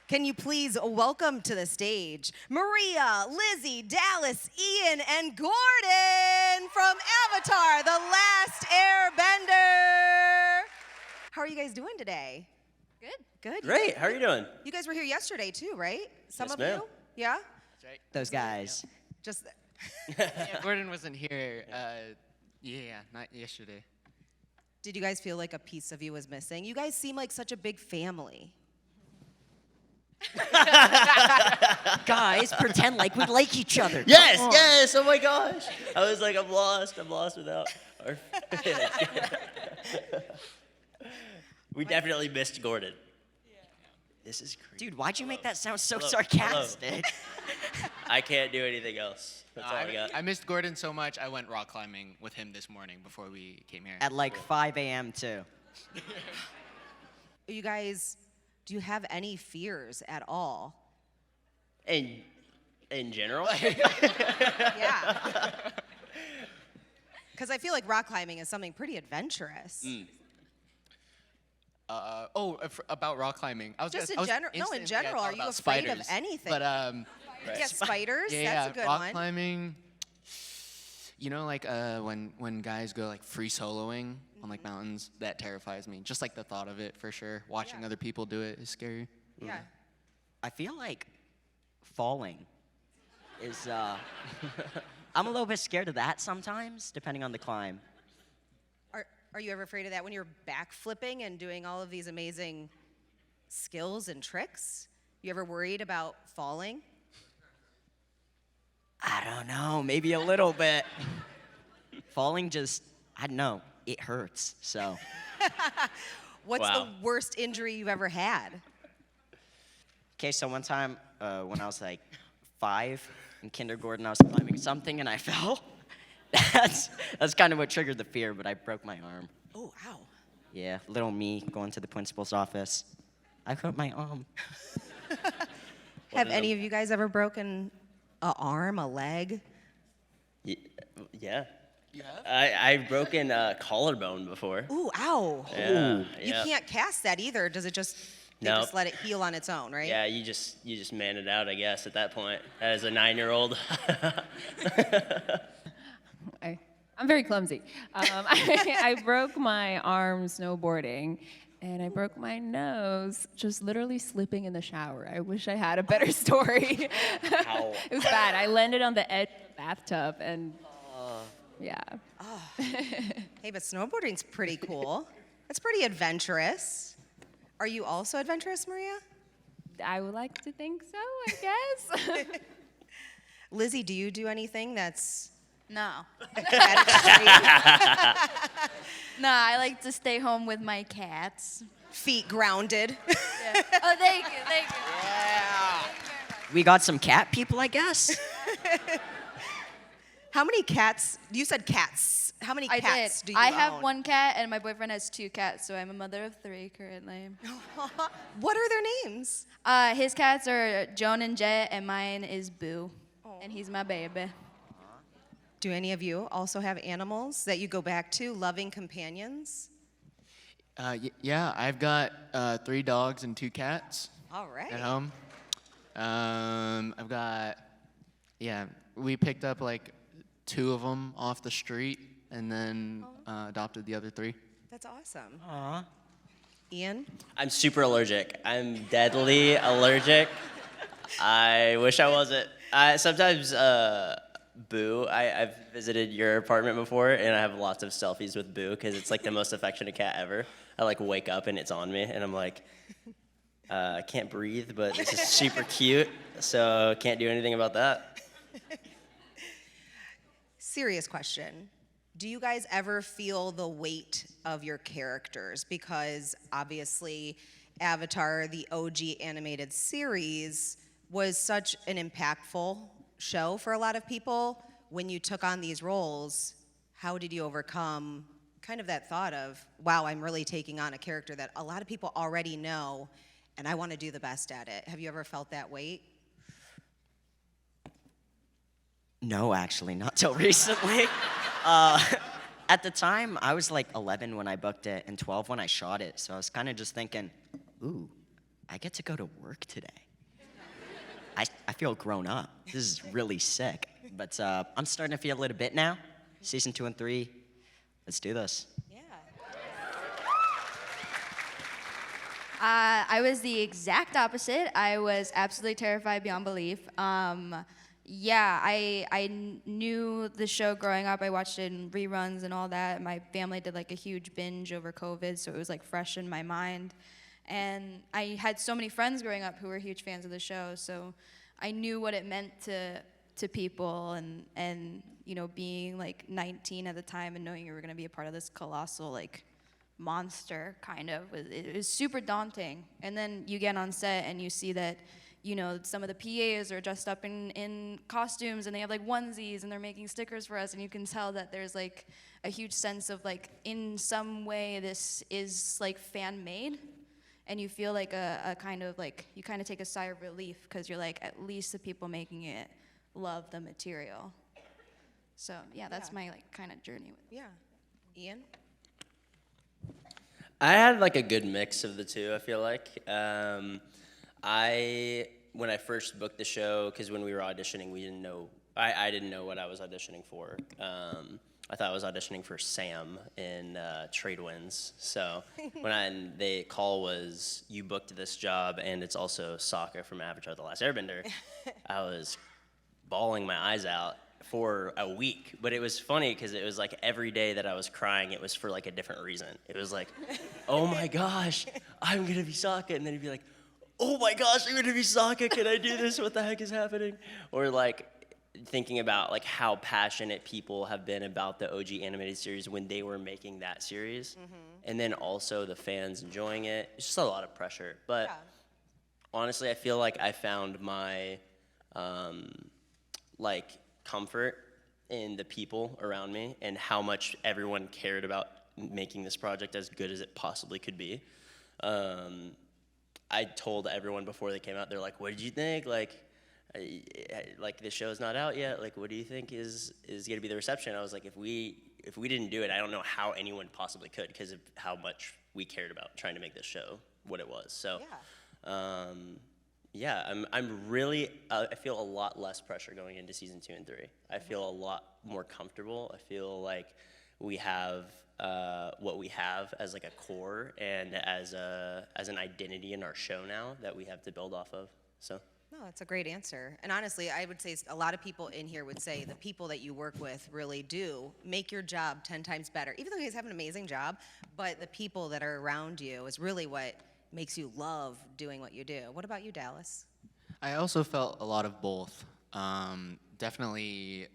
Can you please welcome to the stage Maria, Lizzie, Dallas, Ian, and Gordon from Avatar, The Last Airbender. How are you guys doing today? Good. Good. Great. How are you doing? You guys were here yesterday too, right? Some Yes, of ma'am. you? Yeah? That's right. Those guys. Just Yeah, Gordon wasn't here. Not yesterday. did you guys feel like a piece of you was missing? You guys seem like such a big family. Guys, pretend like we like each other. Yes, Come on. yes. Oh my gosh. I was like, I'm lost. I'm lost without our. We definitely missed Gordon. This is crazy. Dude, why'd you make that sound so Hello. sarcastic? I can't do anything else. That's all I got. I missed Gordon so much, I went rock climbing with him this morning before we came here. At like 5 a.m. too. You guys, do you have any fears at all? In general. Yeah. Because I feel like rock climbing is something pretty adventurous. About rock climbing. Just I was in general. No, in instantly, I general. thought Are you about afraid spiders. of anything? But Yeah, spiders. yeah, That's a good rock one. climbing. You know, like when guys go like free soloing on like mountains, that terrifies me. Just like the thought of it, for sure. Watching other people do it is scary. Yeah. I feel like falling is, I'm a little bit scared of that sometimes, depending on the climb. Are you ever afraid of that when you're backflipping and doing all of these amazing skills and tricks? You ever worried about falling? I don't know, maybe a little bit. Falling just, I don't know, it hurts, so. What's Wow. the worst injury you've ever had? Okay, so one time when I was like 5 in kindergarten, I was climbing something and I fell. That's kind of what triggered the fear, but I broke my arm. Oh, ow. Yeah, little me going to the principal's office. I hurt my arm. Have any of you guys ever broken an arm, a leg? Yeah. You have? I've broken a collarbone before. Ooh, ow. Yeah. You yeah. can't cast that either. Does it just, they Nope. just let it heal on its own, right? Yeah, you just man it out, I guess, at that point. As a 9-year-old. I'm very clumsy. I broke my arm snowboarding, and I broke my nose just literally slipping in the shower. I wish I had a better story. Ow. It was bad. I landed on the edge of the bathtub, and yeah. Hey, but snowboarding's pretty cool. That's pretty adventurous. Are you also adventurous, Maria? I would like to think so, I guess. Lizzie, do you do anything that's No. predatory? No, I like to stay home with my cats. Feet grounded? Yeah. Oh, thank you, thank you. We got some cat people, I guess. How many cats? You said cats. How many I cats did. do you I have own? one cat, and my boyfriend has 2 cats, so I'm a mother of 3 currently. What are their names? His cats are Joan and Jet, and mine is Boo, and he's my baby. Do any of you also have animals that you go back to, loving companions? Yeah, I've got 3 dogs and 2 cats All right. at home. I've got, we picked up like 2 of them off the street and then adopted the other 3. That's awesome. Aw. Ian? I'm super allergic. I'm deadly allergic. I wish I wasn't. Sometimes, Boo, I've visited your apartment before, and I have lots of selfies with Boo because it's like the most affectionate cat ever. I like wake up and it's on me, and I'm like, I can't breathe, but this is super cute, so can't do anything about that. Serious question. Do you guys ever feel the weight of your characters? Because obviously, Avatar, the OG animated series, was such an impactful show for a lot of people. When you took on these roles, how did you overcome kind of that thought of, wow, I'm really taking on a character that a lot of people already know, and I want to do the best at it? Have you ever felt that weight? No, actually, not till recently. At the time, I was like 11 when I booked it and 12 when I shot it, so I was kind of just thinking, ooh, I get to go to work today. I feel grown up. This is really sick. But I'm starting to feel it a bit now. Season 2 and 3, let's do this. Yeah. I was the exact opposite. I was absolutely terrified beyond belief. Yeah, I knew the show growing up. I watched it in reruns and all that. My family did like a huge binge over COVID, so it was like fresh in my mind. And I had so many friends growing up who were huge fans of the show, so I knew what it meant to people, and you know, being like 19 at the time and knowing you were gonna be a part of this colossal like monster kind of, it was super daunting. And then you get on set and you see that, you know, some of the PAs are dressed up in costumes and they have like onesies and they're making stickers for us, and you can tell that there's like a huge sense of like, in some way this is like fan made. And you feel like a kind of like, you kind of take a sigh of relief because you're like, at least the people making it love the material. So yeah, that's my like kind of journey with it. Yeah. Ian? I had like a good mix of the two, I feel like. When I first booked the show, because when we were auditioning, we didn't know, I didn't know what I was auditioning for. I thought I was auditioning for Sam in Trade Winds. So when the call was, you booked this job and it's also Sokka from Avatar: The Last Airbender, I was bawling my eyes out for a week. But it was funny because it was like every day that I was crying, it was for like a different reason. It was like, oh my gosh, I'm gonna be Sokka. And then he'd be like, oh my gosh, I'm gonna be Sokka, can I do this? What the heck is happening? Or like, thinking about like how passionate people have been about the OG animated series when they were making that series, and then also the fans enjoying it. It's just a lot of pressure. But honestly, I feel like I found my like comfort in the people around me and how much everyone cared about making this project as good as it possibly could be. I told everyone before they came out, they're like, "What did you think? Like the show's not out yet. Like, what do you think is gonna be the reception?" I was like, if we didn't do it, I don't know how anyone possibly could, because of how much we cared about trying to make this show what it was. So, I'm really I feel a lot less pressure going into season 2 and 3. I feel a lot more comfortable. I feel like we have what we have as like a core and as an identity in our show now that we have to build off of. So. No, that's a great answer. And honestly, I would say a lot of people in here would say the people that you work with really do make your job 10 times better. Even though you guys have an amazing job, but the people that are around you is really what makes you love doing what you do. What about you, Dallas? I also felt a lot of both. Definitely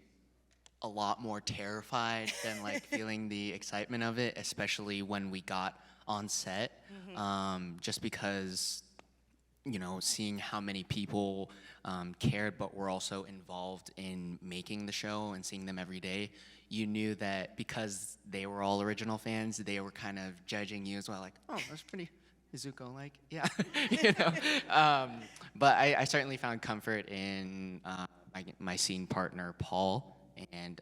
a lot more terrified than like feeling the excitement of it, especially when we got on set. Just because, you know, seeing how many people cared but were also involved in making the show and seeing them every day, you knew that because they were all original fans, they were kind of judging you as well, like, oh, that's pretty Izuko-like, yeah, you know. But I certainly found comfort in my scene partner, Paul, and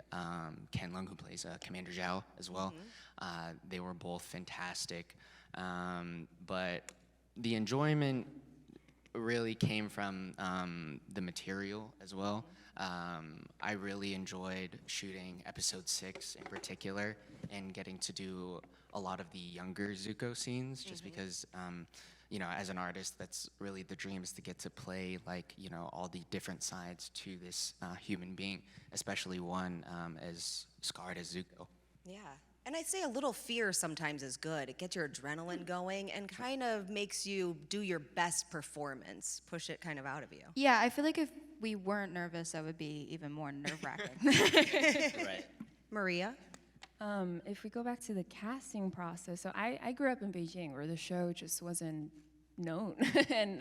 Ken Lung, who plays Commander Zhao as well. They were both fantastic, but the enjoyment really came from the material as well. I really enjoyed shooting episode 6 in particular and getting to do a lot of the younger Zuko scenes, just because, you know, as an artist, that's really the dream, is to get to play like, you know, all the different sides to this human being, especially one as scarred as Zuko. Yeah. And I'd say a little fear sometimes is good. It gets your adrenaline going and kind of makes you do your best performance, push it kind of out of you. Yeah, I feel like if we weren't nervous, that would be even more nerve-wracking. Right. Maria? If we go back to the casting process, so I grew up in Beijing, where the show just wasn't known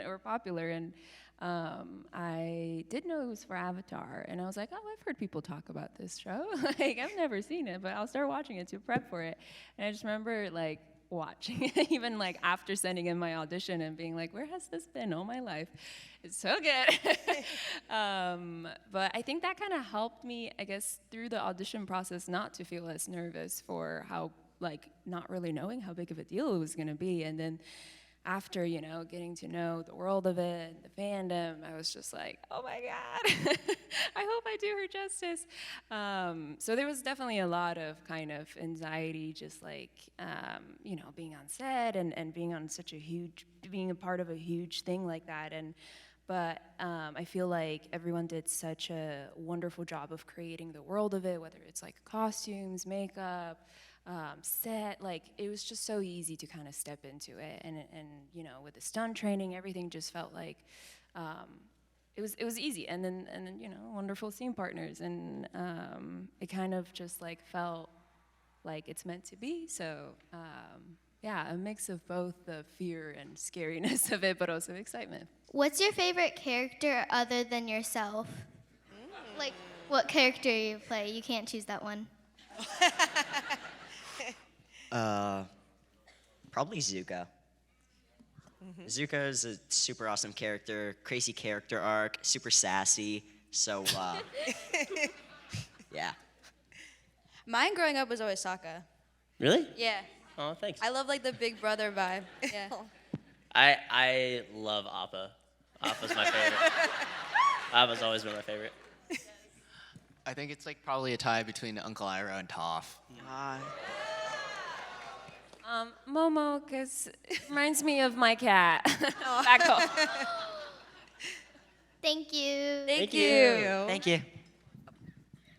or popular, and I did know it was for Avatar, and I was like, oh, I've heard people talk about this show. Like, I've never seen it, but I'll start watching it to prep for it. And I just remember like watching it, even like after sending in my audition and being like, where has this been all my life? It's so good. But I think that kind of helped me, I guess, through the audition process, not to feel as nervous for how, like, not really knowing how big of a deal it was going to be. And then after, getting to know the world of it, the fandom, I was just like, oh my God, I hope I do her justice. So there was definitely a lot of kind of anxiety, just like, being on set and being on being a part of a huge thing like that. But I feel like everyone did such a wonderful job of creating the world of it, whether it's like costumes, makeup, set. Like, it was just so easy to kind of step into it, and with the stunt training, everything just felt like it was easy, and then wonderful scene partners, and it kind of just like felt like it's meant to be. So yeah, a mix of both the fear and scariness of it, but also excitement. What's your favorite character other than yourself? Like, what character you play? You can't choose that one. Probably Zuko. Zuko is a super awesome character, crazy character arc, super sassy. So, yeah. Mine growing up was always Sokka. Really? Yeah. Oh, thanks. I love like the big brother vibe. Yeah. I love Appa. Appa's my favorite. Appa's always been my favorite. I think it's like probably a tie between Uncle Iroh and Toph. Momo, because it reminds me of my cat back home. Thank you. Thank you. Thank you.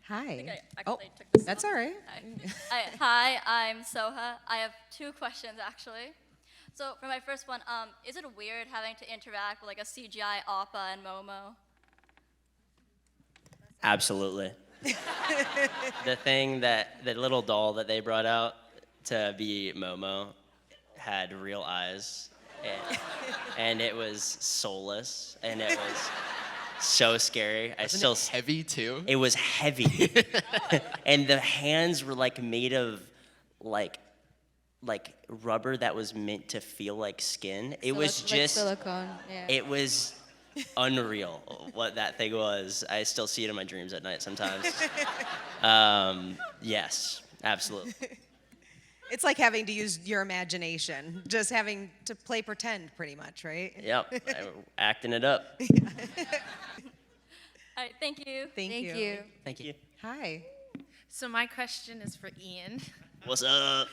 Hi. Actually Oh, took this that's one. all right. Hi, I'm Soha. I have 2 questions actually. So for my first one, is it weird having to interact with like a CGI Appa and Momo? Absolutely. The little doll that they brought out to be Momo had real eyes, and it was soulless, and it was so scary. Isn't it heavy too? It was heavy, and the hands were like made of like rubber that was meant to feel like skin. It was Like just silicone. Yeah. it was unreal what that thing was. I still see it in my dreams at night sometimes. Yes, absolutely. It's like having to use your imagination, just having to play pretend, pretty much, right? Yep, acting it up. All right, thank you. Thank you. Thank you. Hi. So my question is for Ian. What's up?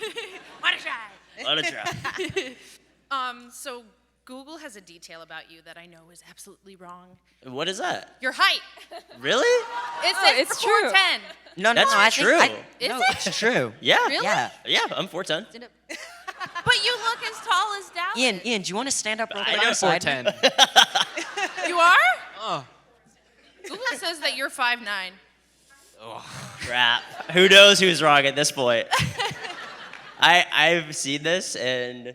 What a try! What a try. So Google has a detail about you that I know is absolutely wrong. What is that? Your height. Really? It says it's true. 4'10". No, That's I true. think no, it's true. Yeah. Really? Yeah. Yeah, I'm 4'10". But you look as tall as Dallas. Ian, do you want to stand up real quick I know on the side? 4'10". You are? Oh. Google says that you're 5'9". Crap. Who knows who's wrong at this point? I've seen this, and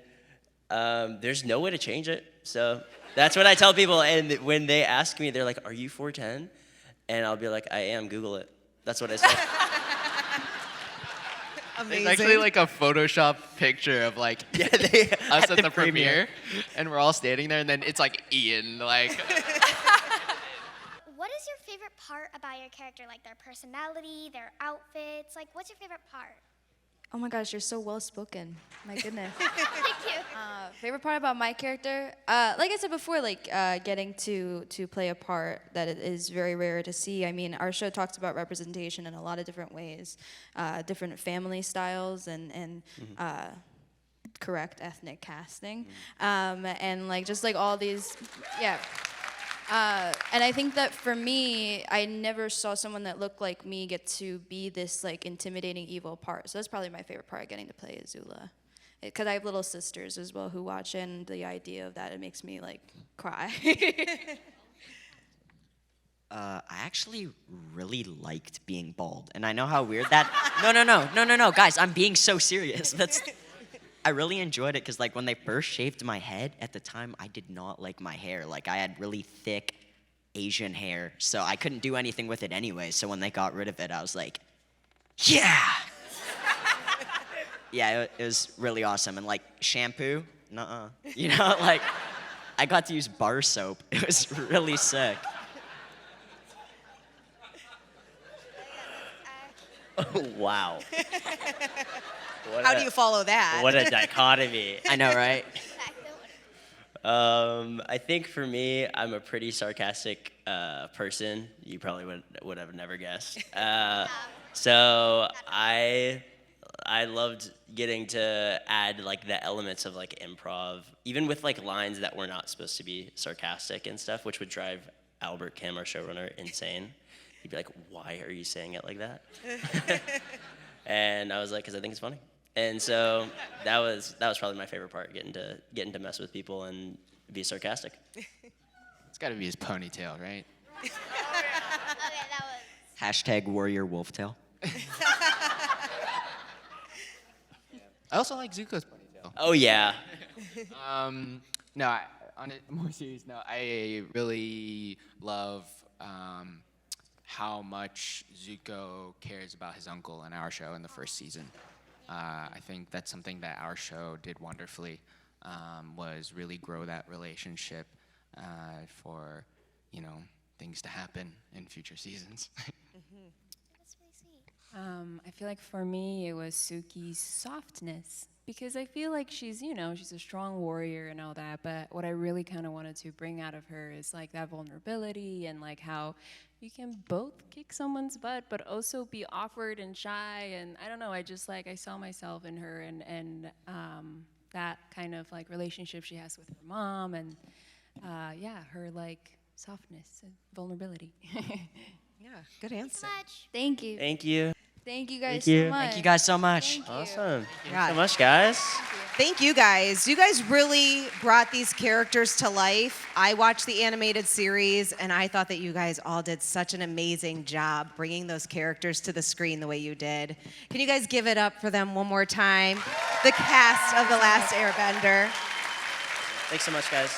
there's no way to change it. So that's what I tell people. And when they ask me, they're like, "Are you 4'10"? And I'll be like, "I am. Google it." That's what I say. Amazing. It's actually like a Photoshop picture of like us at the premiere, and we're all standing there, and then it's like Ian, like. What is your favorite part about your character? Like their personality, their outfits? Like, what's your favorite part? Oh my gosh, you're so well spoken. My goodness. Thank you. Favorite part about my character, like I said before, like getting to play a part that it is very rare to see. I mean, our show talks about representation in a lot of different ways, different family styles and correct ethnic casting, and like just like all these, yeah. And I think that for me, I never saw someone that looked like me get to be this like intimidating evil part. So that's probably my favorite part, getting to play Azula. Because I have little sisters as well who watch it, and the idea of that, it makes me like cry. I actually really liked being bald, and I know how weird that. No, guys, I'm being so serious. I really enjoyed it because, like, when they first shaved my head, at the time, I did not like my hair. Like, I had really thick Asian hair, so I couldn't do anything with it anyway. So when they got rid of it, I was like, yeah! Yeah, it was really awesome. And, like, shampoo, nuh-uh. You know, like, I got to use bar soap. It was really sick. Wow. How do you follow that? What a dichotomy. I know, right? I think for me, I'm a pretty sarcastic person. You probably would have never guessed. So I loved getting to add like the elements of like improv, even with like lines that were not supposed to be sarcastic and stuff, which would drive Albert Kim, our showrunner, insane. He'd be like, "Why are you saying it like that?" And I was like, "Because I think it's funny." And so that was probably my favorite part, getting to mess with people and be sarcastic. It's got to be his ponytail, right? Okay, that was. Hashtag warrior wolftail. I also like Zuko's ponytail. Oh yeah. No, on a more serious note, I really love how much Zuko cares about his uncle in our show in the first season. I think that's something that our show did wonderfully, was really grow that relationship for, things to happen in future seasons. That's really sweet. I feel like for me, it was Suki's softness. Because I feel like she's a strong warrior and all that, but what I really kind of wanted to bring out of her is like that vulnerability and like how you can both kick someone's butt, but also be awkward and shy. And I don't know, I saw myself in her and that kind of like relationship she has with her mom and her like softness and vulnerability. Yeah, good answer. Much. Thank you. Thank you. Thank you guys Thank you. so much. Thank you guys so much. Thank you. Awesome. Thank Yeah. you so much, guys. Thank you guys. You guys really brought these characters to life. I watched the animated series and I thought that you guys all did such an amazing job bringing those characters to the screen the way you did. Can you guys give it up for them one more time? The cast of The Last Airbender. Thanks so much, guys.